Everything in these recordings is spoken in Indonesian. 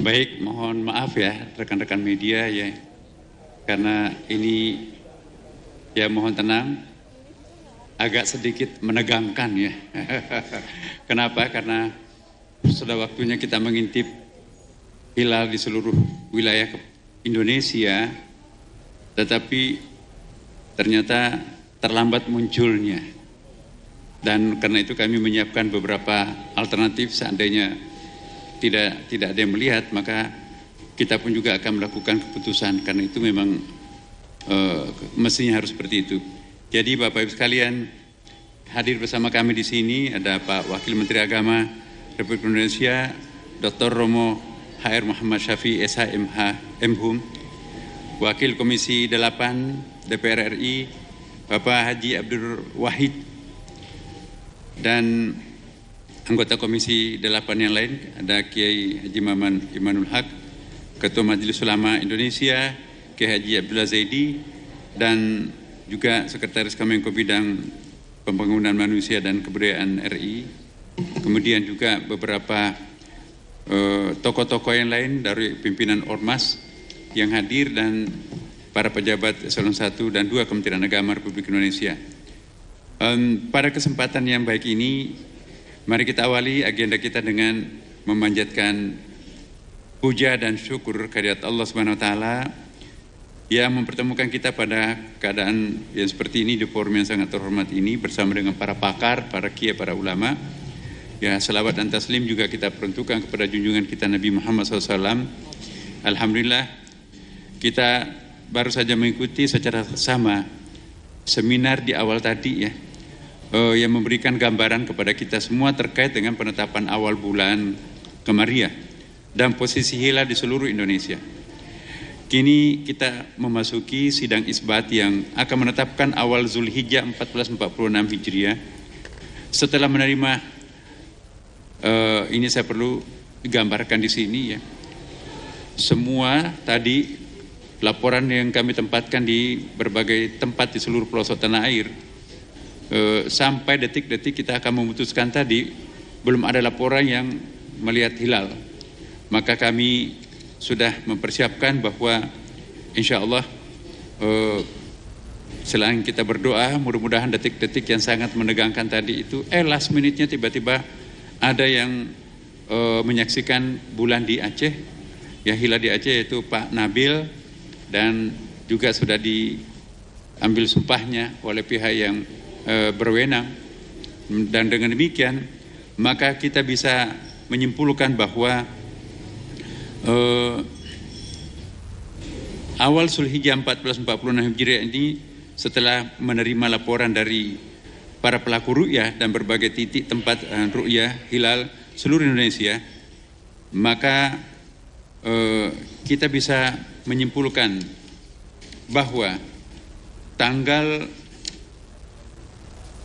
Baik, mohon maaf ya rekan-rekan media ya, karena ini ya mohon tenang, agak sedikit menegangkan ya. Kenapa? Karena sudah waktunya kita mengintip hilal di seluruh wilayah Indonesia, tetapi ternyata terlambat munculnya. Dan karena itu kami menyiapkan beberapa alternatif seandainya tidak ada yang melihat, maka kita pun juga akan melakukan keputusan, karena itu memang mestinya harus seperti itu. Jadi Bapak Ibu sekalian, hadir bersama kami di sini ada Pak Wakil Menteri Agama Republik Indonesia Dr. Romo HR Muhammad Syafi'i SH MHum, Wakil Komisi 8 DPR RI Bapak Haji Abdul Wahid, dan anggota Komisi 8 yang lain ada Kiai Haji Maman Imanul Haq, Ketua Majelis Ulama Indonesia Kiai Haji Abdullah Zaidi, dan juga Sekretaris Kemenko Bidang Pembangunan Manusia dan Kebudayaan RI. Kemudian juga beberapa tokoh-tokoh yang lain dari pimpinan Ormas yang hadir, dan para pejabat eselon 1 dan 2 Kementerian Agama Republik Indonesia. Pada kesempatan yang baik ini, mari kita awali agenda kita dengan memanjatkan puja dan syukur kehadirat Allah Subhanahu wa taala yang mempertemukan kita pada keadaan yang seperti ini, di forum yang sangat terhormat ini bersama dengan para pakar, para kiai, para ulama. Ya, selawat dan taslim juga kita peruntukkan kepada junjungan kita Nabi Muhammad SAW. Alhamdulillah, kita baru saja mengikuti secara sama seminar di awal tadi ya, yang memberikan gambaran kepada kita semua terkait dengan penetapan awal bulan Qamariah dan posisi hilal di seluruh Indonesia. Kini kita memasuki sidang isbat yang akan menetapkan awal Zulhijjah 1446 Hijriah. Setelah menerima ini saya perlu digambarkan di sini ya. Semua tadi laporan yang kami tempatkan di berbagai tempat di seluruh pelosok tanah air, sampai detik-detik kita akan memutuskan tadi belum ada laporan yang melihat hilal. Maka kami sudah mempersiapkan bahwa insya Allah selain kita berdoa, mudah-mudahan detik-detik yang sangat menegangkan tadi itu last minute-nya tiba-tiba ada yang menyaksikan bulan di Aceh, ya hilal di Aceh, yaitu Pak Nabil, dan juga sudah diambil sumpahnya oleh pihak yang berwenang. Dan dengan demikian maka kita bisa menyimpulkan bahwa awal Zulhijjah 1446 Hijriah ini, setelah menerima laporan dari para pelaku ru'yah dan berbagai titik tempat ru'yah hilal seluruh Indonesia, maka kita bisa menyimpulkan bahwa tanggal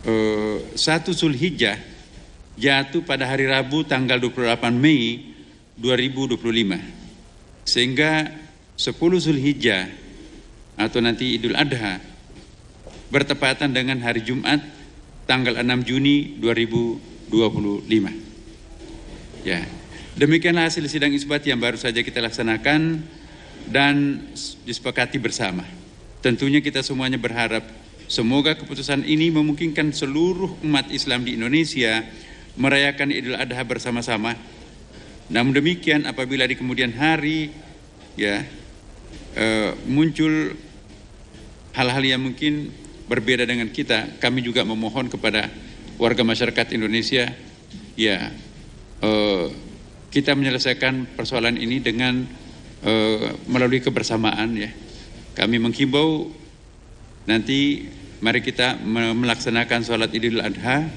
1 Zulhijjah jatuh pada hari Rabu tanggal 28 Mei 2025, sehingga 10 Zulhijjah atau nanti Idul Adha bertepatan dengan hari Jumat tanggal 6 Juni 2025. Ya, demikianlah hasil sidang isbat yang baru saja kita laksanakan dan disepakati bersama. Tentunya kita semuanya berharap semoga keputusan ini memungkinkan seluruh umat Islam di Indonesia merayakan Idul Adha bersama-sama. Namun demikian, apabila di kemudian hari ya muncul hal-hal yang mungkin berbeda dengan kita, kami juga memohon kepada warga masyarakat Indonesia ya kita menyelesaikan persoalan ini dengan melalui kebersamaan ya. Kami menghimbau nanti mari kita melaksanakan sholat Idul Adha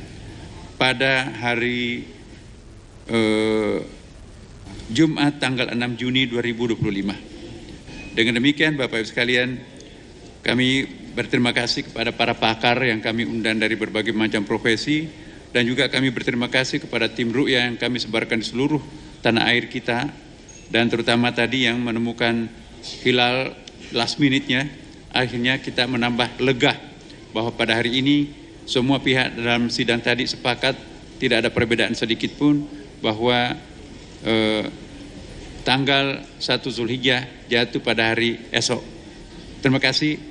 pada hari Jumat tanggal 6 Juni 2025. Dengan demikian Bapak Ibu sekalian, kami berterima kasih kepada para pakar yang kami undang dari berbagai macam profesi, dan juga kami berterima kasih kepada tim ru'yah yang kami sebarkan di seluruh tanah air kita, dan terutama tadi yang menemukan hilal last minute-nya. Akhirnya kita menambah lega bahwa pada hari ini semua pihak dalam sidang tadi sepakat, tidak ada perbedaan sedikit pun bahwa tanggal 1 Zulhijjah jatuh pada hari esok. Terima kasih,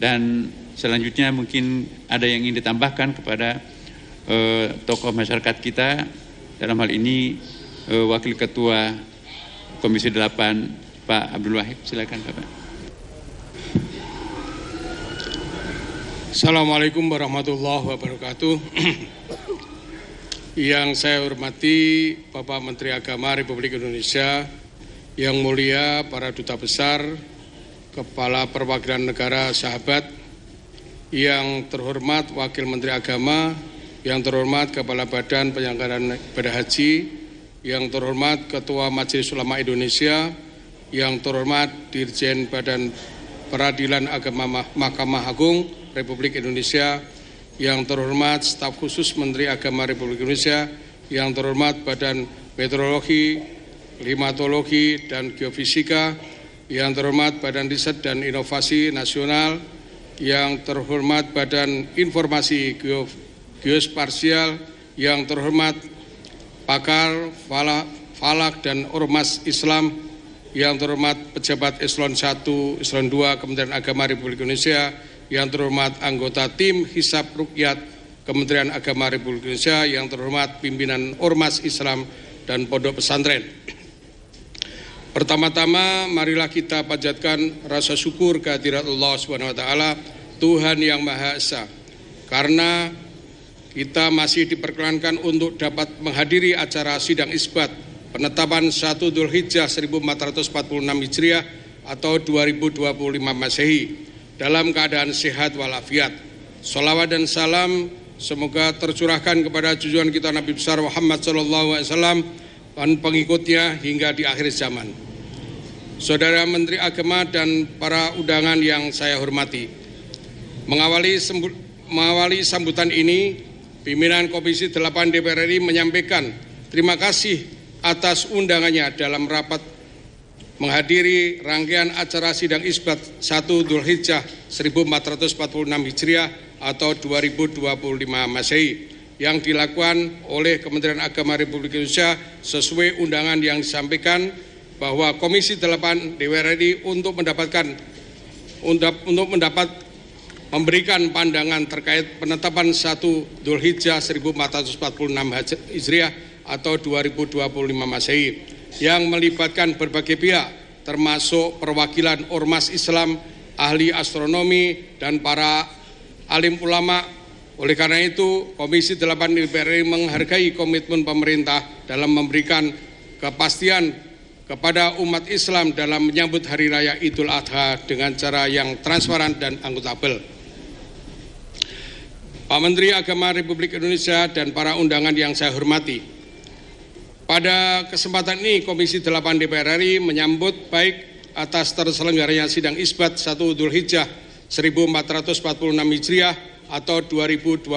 dan selanjutnya mungkin ada yang ingin ditambahkan kepada tokoh masyarakat kita, dalam hal ini Wakil Ketua Komisi 8 Pak Abdul Wahid. Silakan Bapak. Assalamualaikum warahmatullahi wabarakatuh. Yang saya hormati Bapak Menteri Agama Republik Indonesia, yang mulia para duta besar, Kepala Perwakilan Negara sahabat, yang terhormat Wakil Menteri Agama, yang terhormat Kepala Badan Penyelenggaraan Ibadah Haji, yang terhormat Ketua Majelis Ulama Indonesia, yang terhormat Dirjen Badan Peradilan Agama Mahkamah Agung Republik Indonesia, yang terhormat Staf Khusus Menteri Agama Republik Indonesia, yang terhormat Badan Meteorologi, Klimatologi, dan Geofisika, yang terhormat Badan Riset dan Inovasi Nasional, yang terhormat Badan Informasi Geospasial, yang terhormat pakar falak dan ormas Islam, yang terhormat pejabat Eselon 1, Eselon 2 Kementerian Agama Republik Indonesia, yang terhormat anggota tim Hisab Rukyat Kementerian Agama Republik Indonesia, yang terhormat pimpinan ormas Islam dan pondok pesantren. Pertama-tama marilah kita panjatkan rasa syukur kehadirat Allah SWT, Tuhan yang Maha Esa, karena kita masih diperkenankan untuk dapat menghadiri acara sidang isbat penetapan 1 Dzulhijjah 1446 Hijriah atau 2025 Masehi dalam keadaan sehat walafiat. Sholawat dan salam semoga tercurahkan kepada junjungan kita Nabi besar Muhammad SAW dan pengikutnya hingga di akhir zaman. Saudara Menteri Agama dan para undangan yang saya hormati, mengawali sambutan ini, pimpinan Komisi 8 DPR RI menyampaikan terima kasih atas undangannya dalam rapat menghadiri rangkaian acara sidang isbat 1 Dzulhijjah 1446 Hijriah atau 2025 Masehi yang dilakukan oleh Kementerian Agama Republik Indonesia sesuai undangan yang disampaikan bahwa Komisi 8 DPR RI untuk memberikan pandangan terkait penetapan 1 Dzulhijjah 1446 Hijriah atau 2025 Masehi yang melibatkan berbagai pihak termasuk perwakilan ormas Islam, ahli astronomi, dan para alim ulama. Oleh karena itu, Komisi 8 DPR RI menghargai komitmen pemerintah dalam memberikan kepastian kepada umat Islam dalam menyambut Hari Raya Idul Adha dengan cara yang transparan dan akuntabel. Pak Menteri Agama Republik Indonesia dan para undangan yang saya hormati, pada kesempatan ini Komisi 8 DPR RI menyambut baik atas terselenggaranya sidang isbat 1 Dzulhijjah 1446 Hijriah atau 2025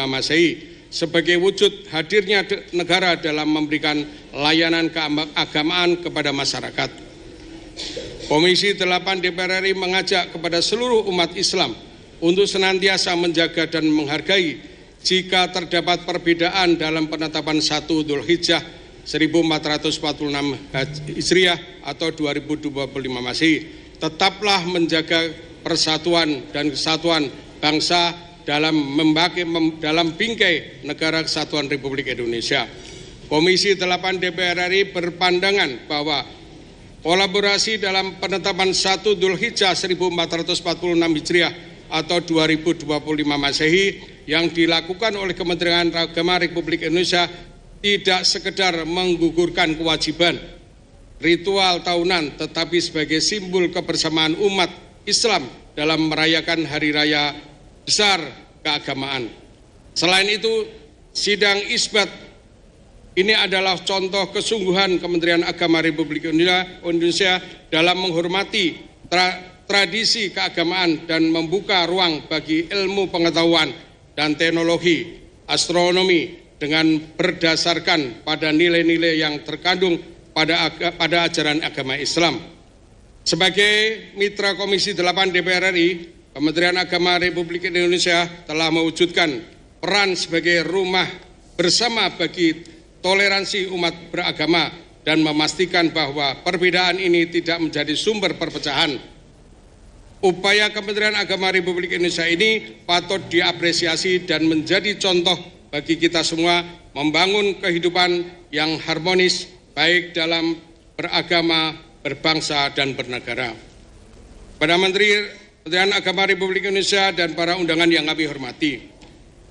Masehi sebagai wujud hadirnya negara dalam memberikan layanan keagamaan kepada masyarakat. Komisi 8 DPR RI mengajak kepada seluruh umat Islam untuk senantiasa menjaga dan menghargai jika terdapat perbedaan dalam penetapan 1 Dzulhijjah 1446 Hijriah atau 2025 Masehi. Tetaplah menjaga persatuan dan kesatuan bangsa dalam bingkai Negara Kesatuan Republik Indonesia. Komisi 8 DPR RI berpandangan bahwa kolaborasi dalam penetapan 1 Dzulhijjah 1446 Hijriah atau 2025 Masehi yang dilakukan oleh Kementerian Agama Republik Indonesia tidak sekedar menggugurkan kewajiban ritual tahunan, tetapi sebagai simbol kebersamaan umat Islam dalam merayakan hari raya besar keagamaan. Selain itu, sidang isbat ini adalah contoh kesungguhan Kementerian Agama Republik Indonesia dalam menghormati tradisi keagamaan dan membuka ruang bagi ilmu pengetahuan dan teknologi astronomi dengan berdasarkan pada nilai-nilai yang terkandung pada ajaran agama Islam. Sebagai mitra Komisi 8 DPR RI, Kementerian Agama Republik Indonesia telah mewujudkan peran sebagai rumah bersama bagi toleransi umat beragama dan memastikan bahwa perbedaan ini tidak menjadi sumber perpecahan. Upaya Kementerian Agama Republik Indonesia ini patut diapresiasi dan menjadi contoh bagi kita semua membangun kehidupan yang harmonis baik dalam beragama, berbangsa, dan bernegara. Pada Kementerian Agama Republik Indonesia dan para undangan yang kami hormati,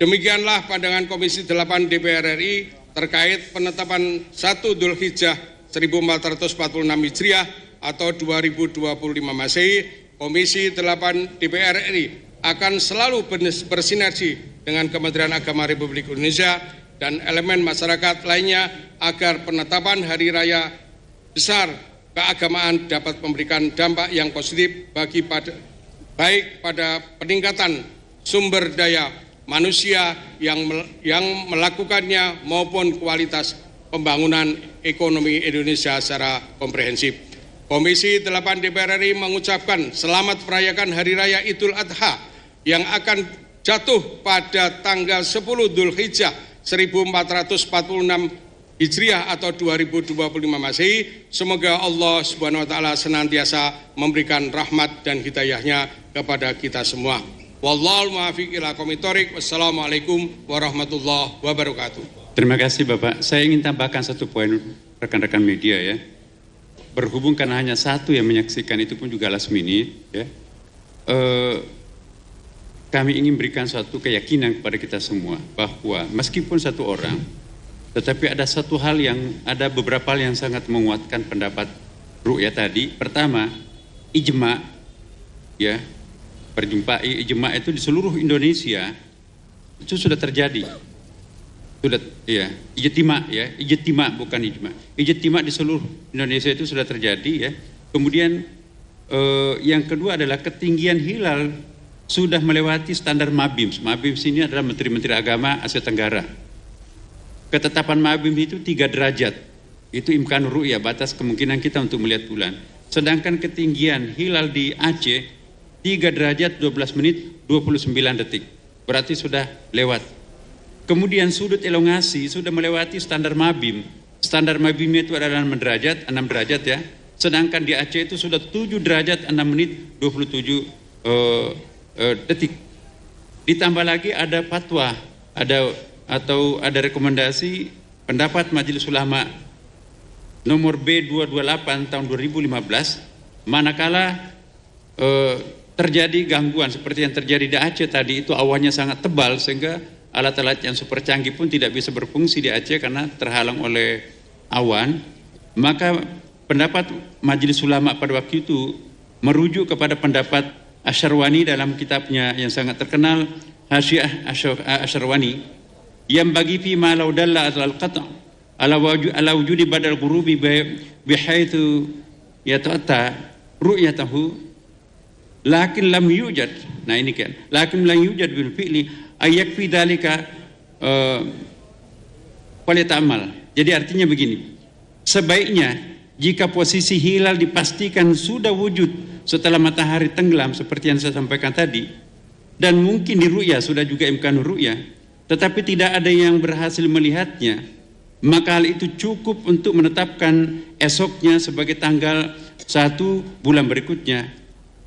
demikianlah pandangan Komisi 8 DPR RI terkait penetapan 1 Dzulhijjah 1446 Hijriah atau 2025 Masehi. Komisi 8 DPR RI akan selalu bersinergi dengan Kementerian Agama Republik Indonesia dan elemen masyarakat lainnya agar penetapan hari raya besar keagamaan dapat memberikan dampak yang positif baik pada peningkatan sumber daya manusia yang melakukannya maupun kualitas pembangunan ekonomi Indonesia secara komprehensif. Komisi 8 DPR RI mengucapkan selamat merayakan Hari Raya Idul Adha yang akan jatuh pada tanggal 10 Dzulhijjah 1446 Hijriah atau 2025 Masehi. Semoga Allah Subhanahu wa taala senantiasa memberikan rahmat dan hidayahnya kepada kita semua. Wallahul muwaffiq ila aqwamit thoriq. Wassalamualaikum warahmatullahi wabarakatuh. Terima kasih Bapak. Saya ingin tambahkan satu poin rekan-rekan media ya. Berhubung karena hanya satu yang menyaksikan, itu pun juga last minute ya. Kami ingin berikan suatu keyakinan kepada kita semua bahwa meskipun satu orang, tetapi ada beberapa hal yang sangat menguatkan pendapat ru'yah tadi. Pertama, ijma ya. Ijma itu di seluruh Indonesia itu sudah terjadi. Sudah ya, ijtima bukan ijma. Ijtima di seluruh Indonesia itu sudah terjadi ya. Kemudian yang kedua adalah ketinggian hilal sudah melewati standar MABIMS. MABIMS ini adalah Menteri-Menteri Agama Asia Tenggara. Ketetapan MABIMS itu 3 derajat. Itu imkan ru'yah, batas kemungkinan kita untuk melihat bulan. Sedangkan ketinggian hilal di Aceh 3 derajat 12 menit 29 detik. Berarti sudah lewat. Kemudian sudut elongasi sudah melewati standar MABIM. Standar MABIM itu adalah 6 derajat ya. Sedangkan di Aceh itu sudah 7 derajat 6 menit 27 detik. Ditambah lagi ada fatwa, ada rekomendasi pendapat Majelis Ulama nomor B228 tahun 2015, manakala terjadi gangguan seperti yang terjadi di Aceh tadi, itu awannya sangat tebal sehingga alat-alat yang super canggih pun tidak bisa berfungsi di Aceh karena terhalang oleh awan. Maka pendapat Majelis Ulama pada waktu itu merujuk kepada pendapat Asyarwani dalam kitabnya yang sangat terkenal, Hasyiah Asyarwani, yang bagi fi ma law dalla al qata' ala wujudi badal ghurubi bihaitsu yata'atta ru'yatahu lakin lam yujad. Nah ini kan, lakin lam yujad bil fi'li ayakfi dalika falitamal. Jadi artinya begini, sebaiknya jika posisi hilal dipastikan sudah wujud setelah matahari tenggelam seperti yang saya sampaikan tadi, dan mungkin di ru'yah sudah juga imkan ru'yah, tetapi tidak ada yang berhasil melihatnya, maka hal itu cukup untuk menetapkan esoknya sebagai tanggal 1 bulan berikutnya.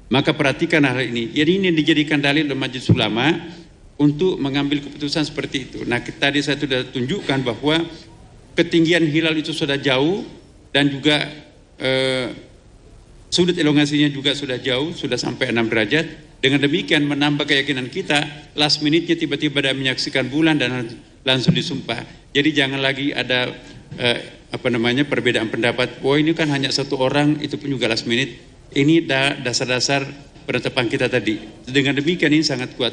Maka perhatikan hal ini. Jadi ini dijadikan dalil oleh Majelis Ulama untuk mengambil keputusan seperti itu. Nah, tadi saya sudah tunjukkan bahwa ketinggian hilal itu sudah jauh dan juga sudut elongasinya juga sudah jauh, sudah sampai 6 derajat. Dengan demikian menambah keyakinan kita, last minute-nya tiba-tiba ada menyaksikan bulan dan langsung disumpah. Jadi jangan lagi ada perbedaan pendapat. Oh ini kan hanya satu orang, itu pun juga last minute. Ini dasar-dasar penetapan kita tadi. Dengan demikian ini sangat kuat.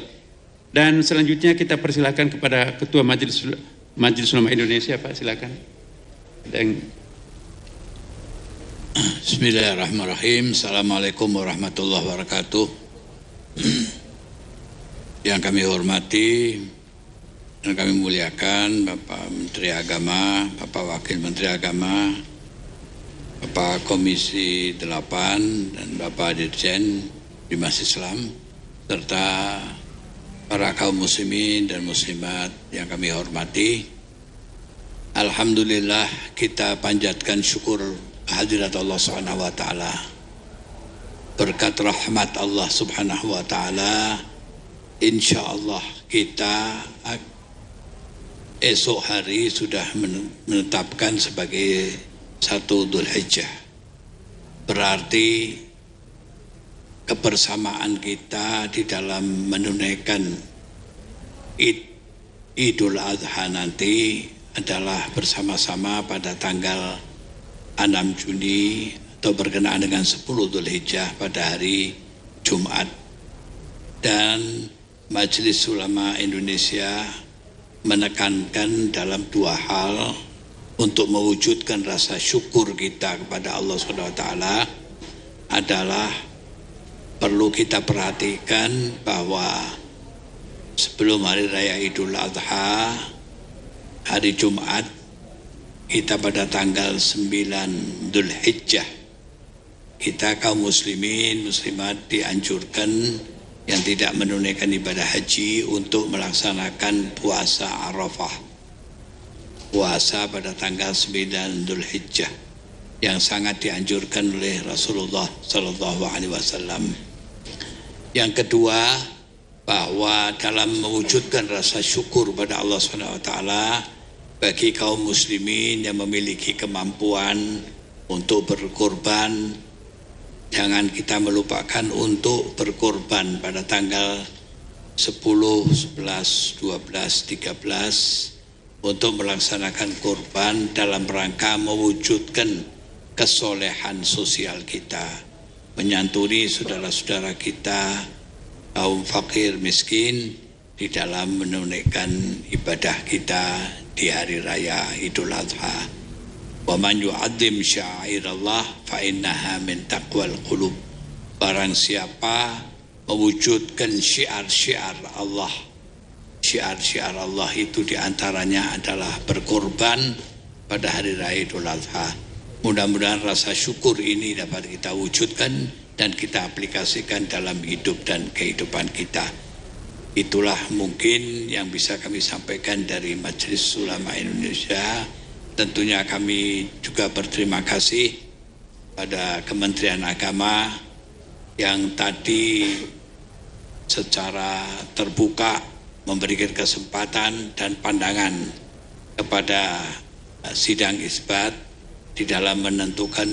Dan selanjutnya kita persilakan kepada Ketua Majelis Ulama Indonesia, Pak, silakan. Bismillahirrahmanirrahim. Assalamualaikum warahmatullahi wabarakatuh. Yang kami hormati dan kami muliakan Bapak Menteri Agama, Bapak Wakil Menteri Agama, Bapak Komisi 8 dan Bapak Dirjen Bimas Islam, serta para kaum muslimin dan muslimat yang kami hormati. Alhamdulillah kita panjatkan syukur kehadirat Allah Subhanahu wa taala. Berkat rahmat Allah Subhanahu wa taala, insyaallah kita esok hari sudah menetapkan sebagai 1 Dzulhijjah. Berarti kebersamaan kita di dalam menunaikan Idul Adha nanti adalah bersama-sama pada tanggal 6 Juni atau berkenaan dengan 10 Dzulhijjah pada hari Jumat. Dan Majelis Ulama Indonesia menekankan dalam 2 hal untuk mewujudkan rasa syukur kita kepada Allah SWT adalah perlu kita perhatikan bahwa sebelum hari raya Idul Adha, hari Jumat, kita pada tanggal 9 Dzulhijjah, kita kaum muslimin, muslimat dianjurkan yang tidak menunaikan ibadah haji untuk melaksanakan puasa Arafah. Puasa pada tanggal 9 Dzulhijjah yang sangat dianjurkan oleh Rasulullah Sallallahu Alaihi Wasallam. Yang kedua, bahwa dalam mewujudkan rasa syukur pada Allah SWT bagi kaum muslimin yang memiliki kemampuan untuk berkorban, jangan kita melupakan untuk berkorban pada tanggal 10, 11, 12, 13 untuk melaksanakan korban dalam rangka mewujudkan kesolehan sosial kita, menyantuni saudara-saudara kita kaum fakir miskin di dalam menunaikan ibadah kita di hari raya Idul Adha. Wa man yu'azzim sya'airallah fa innaha min taqwal qulub. Barang siapa mewujudkan syiar-syiar Allah, syiar-syiar Allah itu diantaranya adalah berkorban pada hari raya Idul Adha. Mudah-mudahan rasa syukur ini dapat kita wujudkan dan kita aplikasikan dalam hidup dan kehidupan kita. Itulah mungkin yang bisa kami sampaikan dari Majelis Ulama Indonesia. Tentunya kami juga berterima kasih pada Kementerian Agama yang tadi secara terbuka memberikan kesempatan dan pandangan kepada sidang isbat di dalam menentukan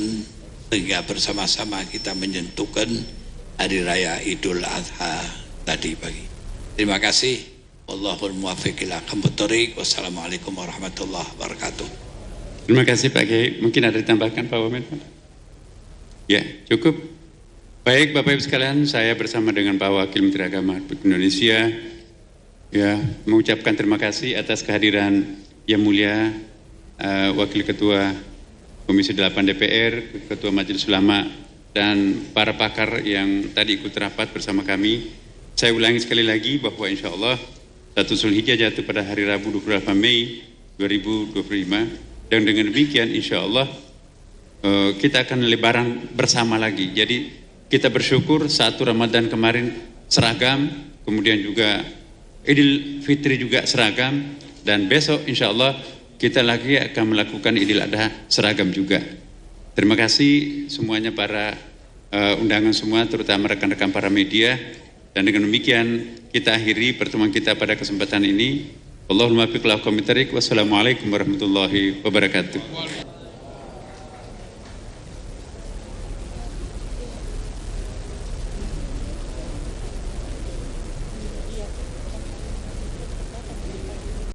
sehingga bersama-sama kita menyentuhkan hari raya Idul Adha tadi pagi. Terima kasih. Wallahul muwaffiq ila aqwamit thoriq. Wassalamualaikum warahmatullahi wabarakatuh. Terima kasih Pak Kiai. Mungkin ada ditambahkan Pak Wamen? Ya, cukup. Baik Bapak Ibu sekalian, saya bersama dengan Pak Wakil Menteri Agama Republik Indonesia ya mengucapkan terima kasih atas kehadiran Yang Mulia Wakil Ketua Komisi 8 DPR, Ketua Majelis Ulama dan para pakar yang tadi ikut rapat bersama kami. Saya ulangi sekali lagi bahwa insya Allah 1 Dzulhijjah jatuh pada hari Rabu 28 Mei 2025. Dan dengan demikian insya Allah kita akan lebaran bersama lagi. Jadi kita bersyukur 1 Ramadan kemarin seragam, kemudian juga Idul Fitri juga seragam, dan besok insya Allah kita lagi akan melakukan Idul Adha seragam juga. Terima kasih semuanya para undangan semua, terutama rekan-rekan para media. Dan dengan demikian kita akhiri pertemuan kita pada kesempatan ini. Allahumma fiqh ila aqwamit thoriq. Wassalamualaikum warahmatullahi wabarakatuh.